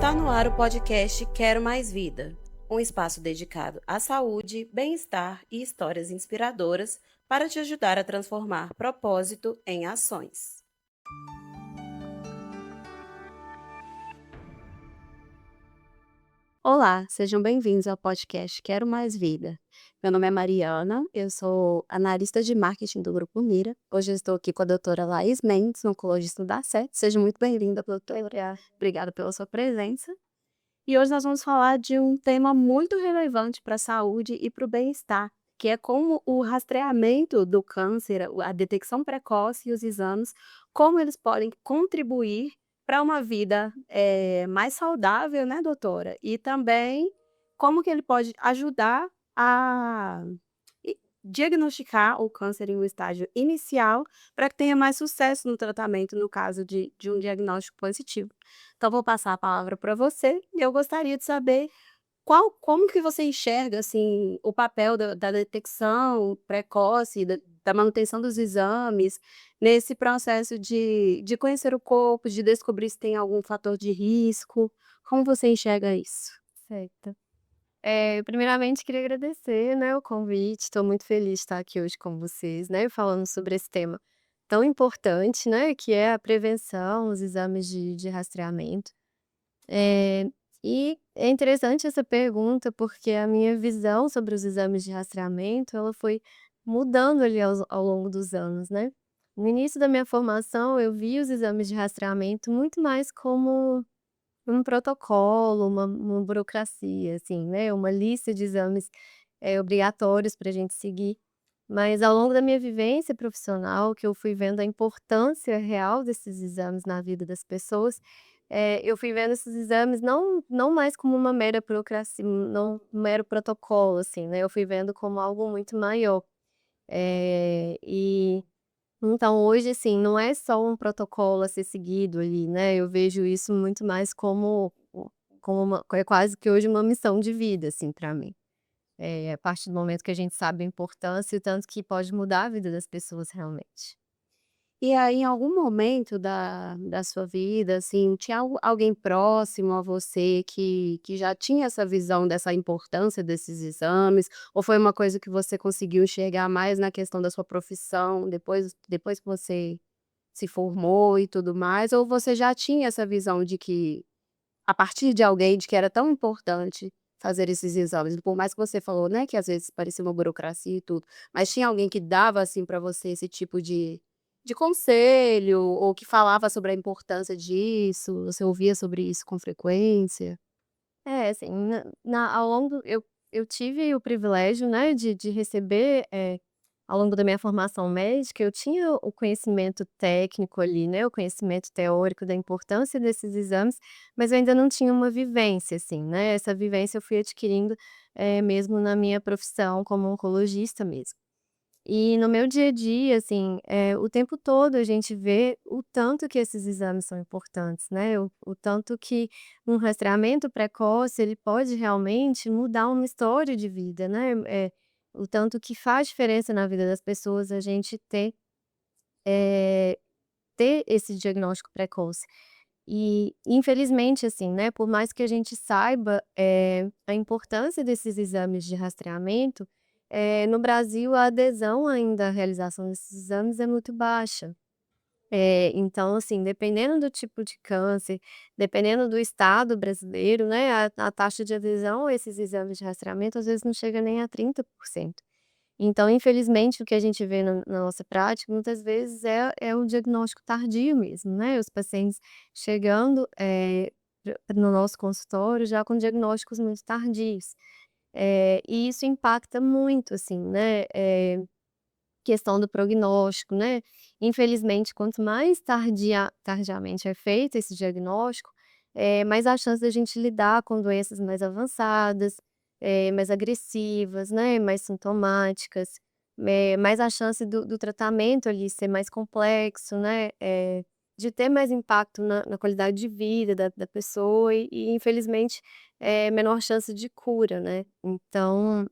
Está no ar o podcast Quero Mais Vida, um espaço dedicado à saúde, bem-estar e histórias inspiradoras para te ajudar a transformar propósito em ações. Olá, sejam bem-vindos ao podcast Quero Mais Vida. Meu nome é Mariana, eu sou analista de marketing do Grupo Mira. Hoje eu estou aqui com a doutora Laís Mendes, oncologista da SET. Seja muito bem-vinda, doutora. Obrigada pela sua presença. E hoje nós vamos falar de um tema muito relevante para a saúde e para o bem-estar, que é como o rastreamento do câncer, a detecção precoce e os exames, como eles podem contribuir para uma vida mais saudável, né, doutora? E também como que ele pode ajudar a diagnosticar o câncer em um estágio inicial para que tenha mais sucesso no tratamento, no caso de um diagnóstico positivo. Então, vou passar a palavra para você e eu gostaria de saber como que você enxerga assim, o papel da detecção precoce, da manutenção dos exames, nesse processo de conhecer o corpo, de descobrir se tem algum fator de risco. Como você enxerga isso? Certo. Primeiramente queria agradecer, né, o convite, estou muito feliz de estar aqui hoje com vocês, né, falando sobre esse tema tão importante, né, que é a prevenção, os exames de rastreamento. Eh, e é interessante essa pergunta, porque a minha visão sobre os exames de rastreamento, ela foi mudando ali ao longo dos anos, né. No início da minha formação, eu vi os exames de rastreamento muito mais como um protocolo, uma burocracia, assim, né, uma lista de exames, obrigatórios para a gente seguir. Mas ao longo da minha vivência profissional, que eu fui vendo a importância real desses exames na vida das pessoas, eu fui vendo esses exames não mais como uma mera burocracia, não um mero protocolo, assim, né, eu fui vendo como algo muito maior. E então hoje, assim, não é só um protocolo a ser seguido ali, né, eu vejo isso muito mais como uma é quase que hoje uma missão de vida, assim, para mim. A partir do momento que a gente sabe a importância e o tanto que pode mudar a vida das pessoas realmente. E aí, em algum momento da sua vida, assim, tinha alguém próximo a você que já tinha essa visão dessa importância desses exames? Ou foi uma coisa que você conseguiu enxergar mais na questão da sua profissão, depois que você se formou e tudo mais? Ou você já tinha essa visão de que, a partir de alguém, de que era tão importante fazer esses exames? Por mais que você falou, né, que às vezes parecia uma burocracia e tudo, mas tinha alguém que dava, assim, para você esse tipo de conselho, ou que falava sobre a importância disso? Você ouvia sobre isso com frequência? Assim, ao longo eu tive o privilégio, né, de receber, ao longo da minha formação médica, eu tinha o conhecimento técnico ali, né, o conhecimento teórico da importância desses exames, mas eu ainda não tinha uma vivência, assim, né, essa vivência eu fui adquirindo, mesmo na minha profissão como oncologista mesmo. E no meu dia a dia, assim, o tempo todo a gente vê o tanto que esses exames são importantes, né, o tanto que um rastreamento precoce, ele pode realmente mudar uma história de vida, né, o tanto que faz diferença na vida das pessoas a gente eh, ter esse diagnóstico precoce. E infelizmente, assim, né, por mais que a gente saiba, a importância desses exames de rastreamento, no Brasil a adesão ainda à realização desses exames é muito baixa. Então, assim, dependendo do tipo de câncer, dependendo do estado brasileiro, né, a taxa de adesão a esses exames de rastreamento às vezes não chega nem a 30%. Então, infelizmente, o que a gente vê na nossa prática, muitas vezes, é um diagnóstico tardio mesmo, né, os pacientes chegando, no nosso consultório já com diagnósticos muito tardios. E isso impacta muito, assim, né, questão do prognóstico, né. Infelizmente, quanto mais tardiamente é feito esse diagnóstico, mais a chance da gente lidar com doenças mais avançadas, mais agressivas, né, mais sintomáticas, mais a chance do tratamento ali ser mais complexo, né, de ter mais impacto na qualidade de vida da pessoa e infelizmente, menor chance de cura, né. Então,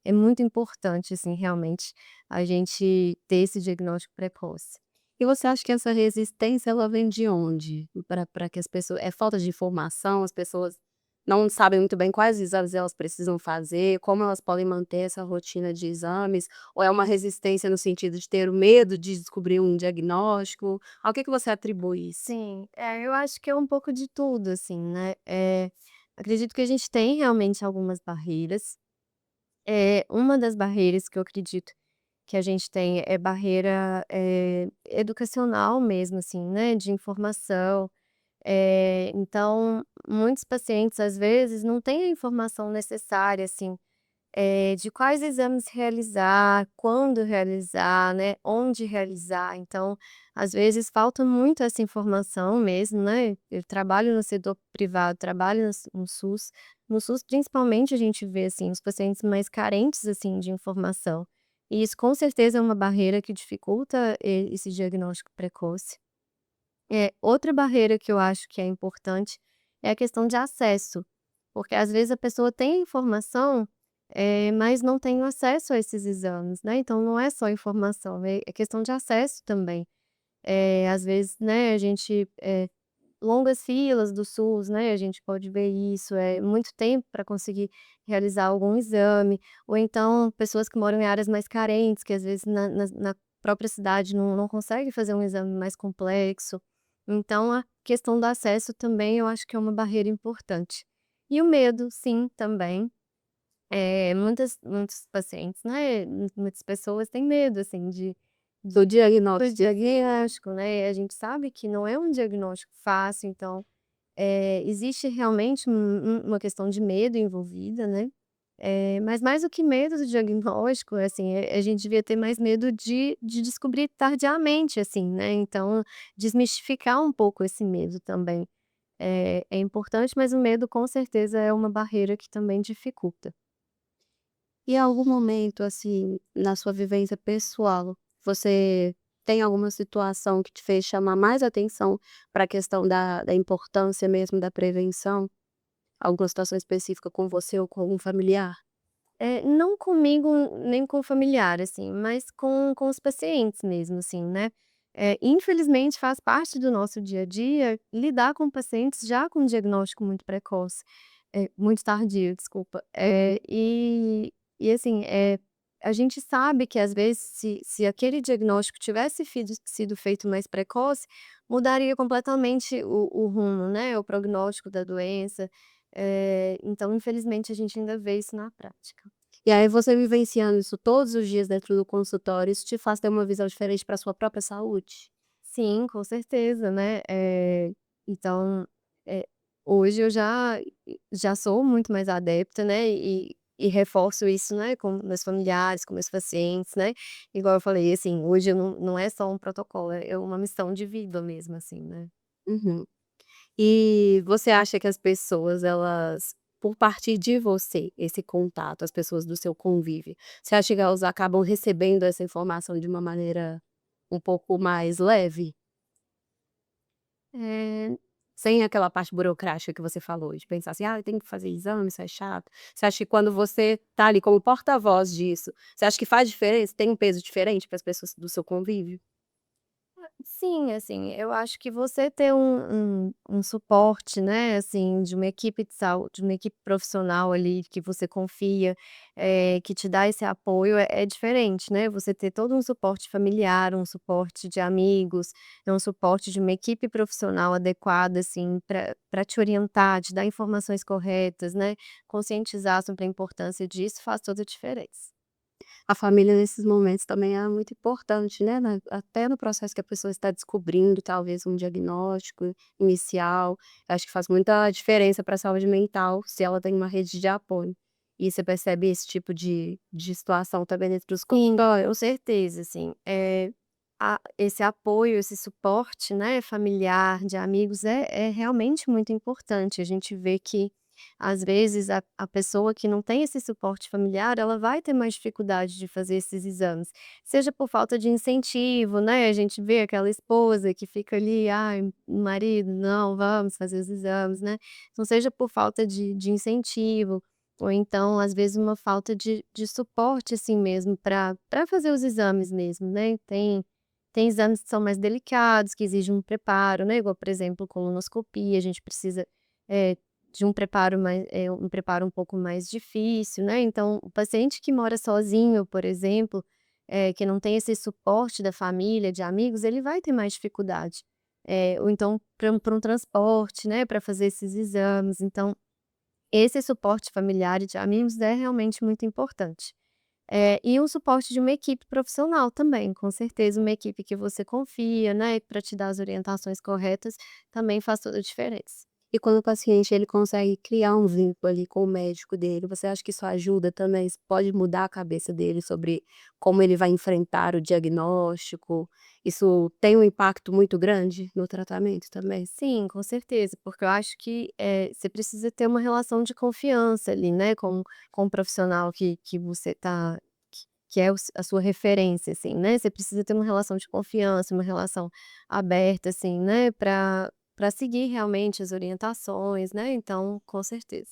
é muito importante, assim, realmente, a gente ter esse diagnóstico precoce. E você acha que essa resistência ela vem de onde? Para que as pessoas é falta de informação, as pessoas não sabem muito bem quais exames elas precisam fazer, como elas podem manter essa rotina de exames, ou é uma resistência no sentido de ter o medo de descobrir um diagnóstico? Ao que você atribui isso? Sim, eu acho que é um pouco de tudo, assim, né. Acredito que a gente tem realmente algumas barreiras. Uma das barreiras que eu acredito que a gente tem é barreira, educacional mesmo, assim, né, de informação. Então, muitos pacientes, às vezes, não têm a informação necessária, assim, de quais exames realizar, quando realizar, né, onde realizar. Então, às vezes, falta muito essa informação mesmo, né. Eu trabalho no setor privado, trabalho no SUS. No SUS, principalmente, a gente vê, assim, os pacientes mais carentes, assim, de informação. E isso, com certeza, é uma barreira que dificulta esse diagnóstico precoce. Outra barreira que eu acho que é importante é a questão de acesso, porque às vezes a pessoa tem a informação, mas não tem o acesso a esses exames, né, então não é só informação, é questão de acesso também. Às vezes, né, a gente, longas filas do SUS, né, a gente pode ver isso, é muito tempo para conseguir realizar algum exame, ou então pessoas que moram em áreas mais carentes, que às vezes na própria cidade não consegue fazer um exame mais complexo. Então a questão do acesso também eu acho que é uma barreira importante. E o medo, sim, também. Muitos pacientes, né, muitas pessoas têm medo, assim, Do do diagnóstico. diagnóstico, né, e a gente sabe que não é um diagnóstico fácil, então existe realmente uma questão de medo envolvida, né, mas mais do que medo do diagnóstico, assim, a gente devia ter mais medo de descobrir tardiamente, assim, né, então desmistificar um pouco esse medo também. É importante, mas o medo com certeza é uma barreira que também dificulta. E em algum momento, assim, na sua vivência pessoal, você tem alguma situação que te fez chamar mais atenção para a questão da importância mesmo da prevenção? Alguma situação específica com você ou com algum familiar? Não comigo, nem com familiar, assim, mas com os pacientes mesmo, assim, né. Infelizmente faz parte do nosso dia a dia lidar com pacientes já com diagnóstico muito precoce, muito tardio, desculpa. E assim, a gente sabe que às vezes se aquele diagnóstico tivesse sido feito mais precoce, mudaria completamente o rumo, né, o prognóstico da doença. Então infelizmente a gente ainda vê isso na prática. E aí você vivenciando isso todos os dias dentro do consultório, isso te faz ter uma visão diferente para sua própria saúde? Sim, com certeza, né. Então, eh, hoje eu já sou muito mais adepta, né, e reforço isso, né, com meus familiares, com meus pacientes, né. Igual eu falei, assim, hoje eu não é só um protocolo, é uma missão de vida mesmo, assim, né. Uhum. E você acha que as pessoas elas, por partir de você, esse contato, as pessoas do seu convívio, você acha que elas acabam recebendo essa informação de uma maneira um pouco mais leve? Eh Sem aquela parte burocrática que você falou, de pensar assim: "Ah, eu tenho que fazer exame, isso é chato". Você acha que quando você tá ali como porta-voz disso, você acha que faz diferença? Tem um peso diferente para as pessoas do seu convívio? Sim, assim, eu acho que você ter um suporte, né, assim, de uma equipe de saúde, de uma equipe profissional ali que você confia, que te dá esse apoio é diferente, né, você ter todo um suporte familiar, um suporte de amigos, um suporte de uma equipe profissional adequada, assim, para te orientar, te dar informações corretas, né, conscientizar sobre a importância disso faz toda a diferença. A família nesses momentos também é muito importante, né, até no processo que a pessoa está descobrindo talvez um diagnóstico inicial, acho que faz muita diferença para a saúde mental, se ela tem uma rede de apoio. E você percebe esse tipo de situação também dentro dos Sim, com consultórios? certeza, assim, esse apoio, esse suporte, né, familiar, de amigos é realmente muito importante. A gente vê que, às vezes, a pessoa que não tem esse suporte familiar, ela vai ter mais dificuldade de fazer esses exames, seja por falta de incentivo, né, a gente vê aquela esposa que fica ali: "Ai, marido, não, vamos fazer os exames", né. Então seja por falta de incentivo, ou então, às vezes, uma falta de suporte, assim mesmo, para fazer os exames mesmo, né. Tem exames que são mais delicados, que exigem um preparo, né, igual, por exemplo, colonoscopia, a gente precisa, eh, de um preparo um pouco mais difícil, né, então o paciente que mora sozinho, por exemplo, que não tem esse suporte da família, de amigos, ele vai ter mais dificuldade. Ou então para um transporte, né, para fazer esses exames, então esse suporte familiar e de amigos é realmente muito importante. E um suporte de uma equipe profissional também, com certeza uma equipe que você confia, né, para te dar as orientações corretas, também faz toda a diferença. E quando o paciente ele consegue criar um vínculo ali com o médico dele, você acha que isso ajuda também? Isso pode mudar a cabeça dele sobre como ele vai enfrentar o diagnóstico? Isso tem um impacto muito grande no tratamento também? Sim, com certeza, porque eu acho que, você precisa ter uma relação de confiança ali, né, com o profissional que você tá que é a sua referência, assim, né, você precisa ter uma relação de confiança, uma relação aberta, assim, né, para seguir realmente as orientações, né, então, com certeza.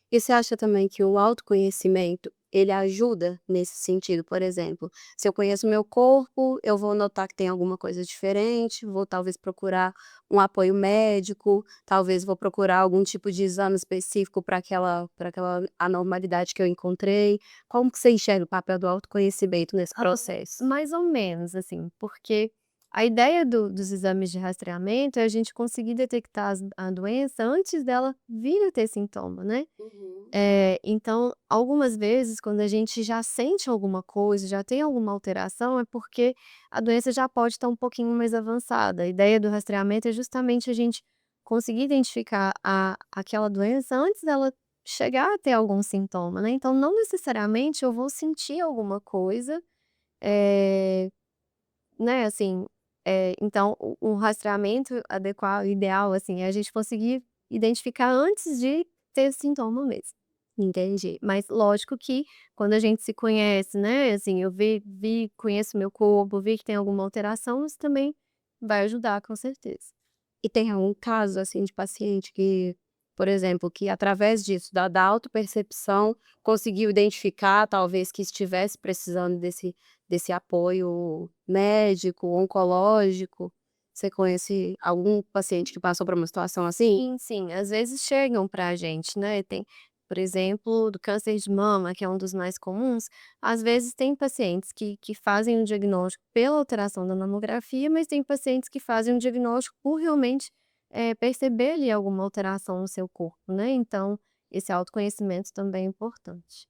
E você acha também que o autoconhecimento, ele ajuda nesse sentido? Por exemplo, se eu conheço meu corpo, eu vou notar que tem alguma coisa diferente, vou talvez procurar um apoio médico, talvez vou procurar algum tipo de exame específico para aquela anormalidade que eu encontrei. Como que você enxerga o papel do autoconhecimento nesse processo? Mais ou menos, assim, porque a ideia dos exames de rastreamento é a gente conseguir detectar a doença antes dela vir a ter sintoma, né. Uhum. Então, algumas vezes, quando a gente já sente alguma coisa, já tem alguma alteração, é porque a doença já pode estar um pouquinho mais avançada. A ideia do rastreamento é justamente a gente conseguir identificar aquela doença antes dela chegar a ter algum sintoma, né. Então, não necessariamente eu vou sentir alguma coisa, eh, né, assim, então o rastreamento adequado, ideal, assim, é a gente conseguir identificar antes de ter sintoma mesmo. Entendi. Mas lógico que quando a gente se conhece, né, assim, eu conheço meu corpo, vi que tem alguma alteração, isso também vai ajudar, com certeza. E tem algum caso, assim, de paciente que, por exemplo, que através disso, da autopercepção, conseguiu identificar, talvez, que estivesse precisando desse apoio médico, oncológico? Você conhece algum paciente que passou por uma situação assim? Sim, sim, às vezes chegam pra gente, né, tem, por exemplo, do câncer de mama, que é um dos mais comuns, às vezes tem pacientes que fazem o diagnóstico pela alteração da mamografia, mas tem pacientes que fazem o diagnóstico por realmente, perceber ali alguma alteração no seu corpo, né, então esse autoconhecimento também é importante.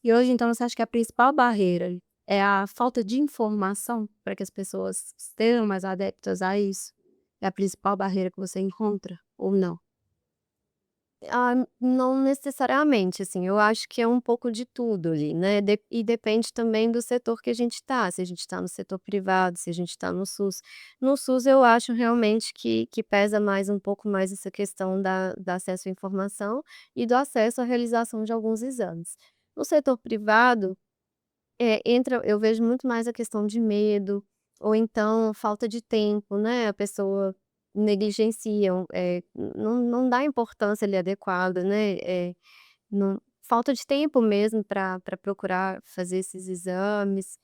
E hoje, então, você acha que a principal barreira é a falta de informação para que as pessoas estejam mais adeptas a isso? É a principal barreira que você encontra ou não? Não necessariamente, assim, eu acho que é um pouco de tudo ali, né, e depende também do setor que a gente tá, se a gente tá no setor privado, se a gente tá no SUS. No SUS eu acho realmente que pesa mais um pouco mais essa questão da acesso à informação e do acesso à realização de alguns exames. No setor privado, entra eu vejo muito mais a questão de medo, ou então falta de tempo, né, a pessoa negligencia, não dá importância ali adequada, né, não falta de tempo mesmo para procurar fazer esses exames,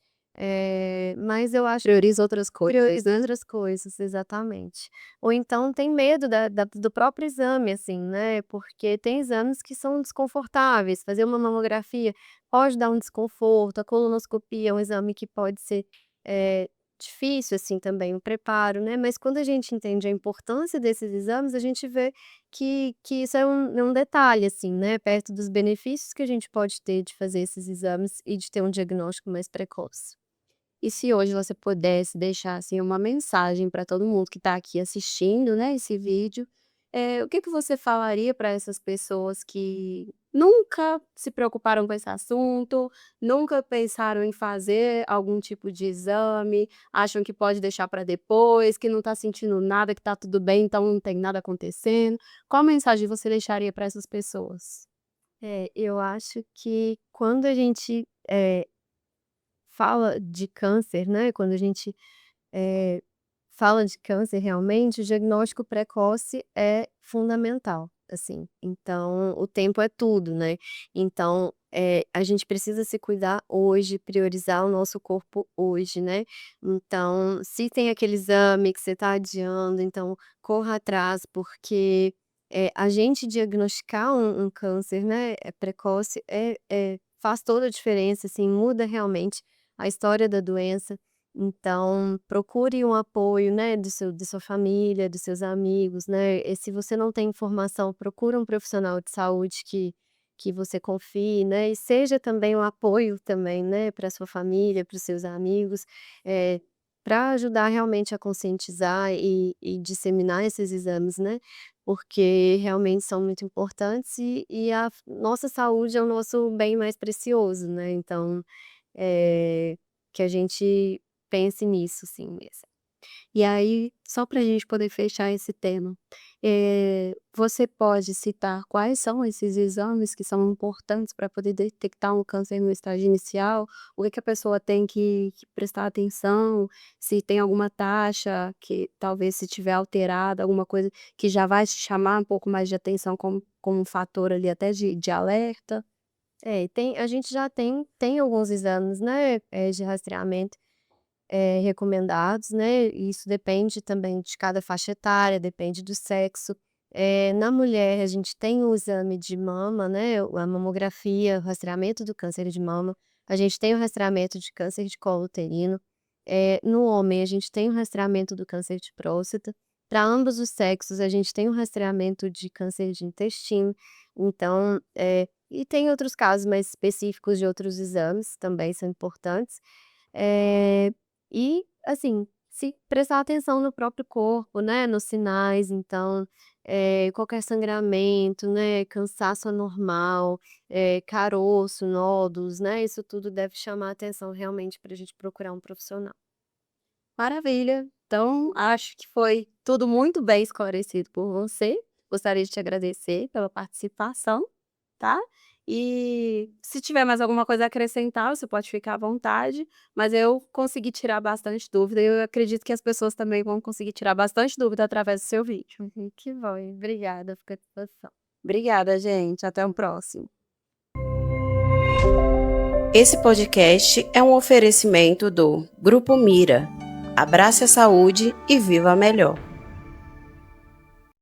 mas eu acho Prioriza outras coisas, prioriza né? outras coisas, exatamente. Ou então tem medo do próprio exame, assim, né, porque tem exames que são desconfortáveis, fazer uma mamografia pode dar um desconforto, a colonoscopia é um exame que pode ser, eh, difícil, assim, também o preparo, né, mas quando a gente entende a importância desses exames, a gente vê que isso é um detalhe, assim, né, perto dos benefícios que a gente pode ter de fazer esses exames e de ter um diagnóstico mais precoce. E se hoje você pudesse deixar, assim, uma mensagem para todo mundo que está aqui assistindo, né, esse vídeo, o que que você falaria para essas pessoas que nunca se preocuparam com esse assunto, nunca pensaram em fazer algum tipo de exame, acham que pode deixar para depois, que não está sentindo nada, que está tudo bem, então não tem nada acontecendo. Qual mensagem você deixaria para essas pessoas? Eu acho que quando a gente, fala de câncer, né, quando a gente, eh, fala de câncer realmente, o diagnóstico precoce é fundamental. assim. Então, o tempo é tudo, né. Então, a gente precisa se cuidar hoje, priorizar o nosso corpo hoje, né. Então, se tem aquele exame que você está adiando, então corra atrás, porque, a gente diagnosticar um câncer, né, precoce, faz toda a diferença, assim, muda realmente a história da doença. Então, procure um apoio, né, da sua família, dos seus amigos, né, e se você não tem informação, procura um profissional de saúde que você confie, né, e seja também um apoio também, né, para sua família, para os seus amigos, para ajudar realmente a conscientizar e disseminar esses exames, né, porque realmente são muito importantes e a nossa saúde é o nosso bem mais precioso, né, então, que a gente pense nisso, sim, mesmo. E aí, só para a gente poder fechar esse tema, você pode citar quais são esses exames que são importantes para poder detectar um câncer no estágio inicial? O que que a pessoa tem que prestar atenção? Se tem alguma taxa que talvez se tiver alterada, alguma coisa que já vai chamar um pouco mais de atenção como um fator ali até de alerta? A gente já tem alguns exames, né, de rastreamento, recomendados, né, e isso depende também de cada faixa etária, depende do sexo. Na mulher a gente tem o exame de mama, né, a mamografia, o rastreamento do câncer de mama, a gente tem o rastreamento de câncer de colo uterino. No homem a gente tem o rastreamento do câncer de próstata. Para ambos os sexos a gente tem o rastreamento de câncer de intestino. Então, e tem outros casos mais específicos de outros exames, também são importantes. Eh, e, assim, se prestar atenção no próprio corpo, né, nos sinais, então, qualquer sangramento, né, cansaço anormal, caroço, nódulos, né, isso tudo deve chamar atenção realmente para a gente procurar um profissional. Maravilha. Então, acho que foi tudo muito bem esclarecido por você. Gostaria de te agradecer pela participação, tá? E se tiver mais alguma coisa a acrescentar, você pode ficar à vontade, mas eu consegui tirar bastante dúvida e eu acredito que as pessoas também vão conseguir tirar bastante dúvida através do seu vídeo. Que bom, obrigada, fico à disposição. Obrigada, gente. Até o próximo. Esse podcast é um oferecimento do Grupo Mira. Abrace a saúde e viva melhor.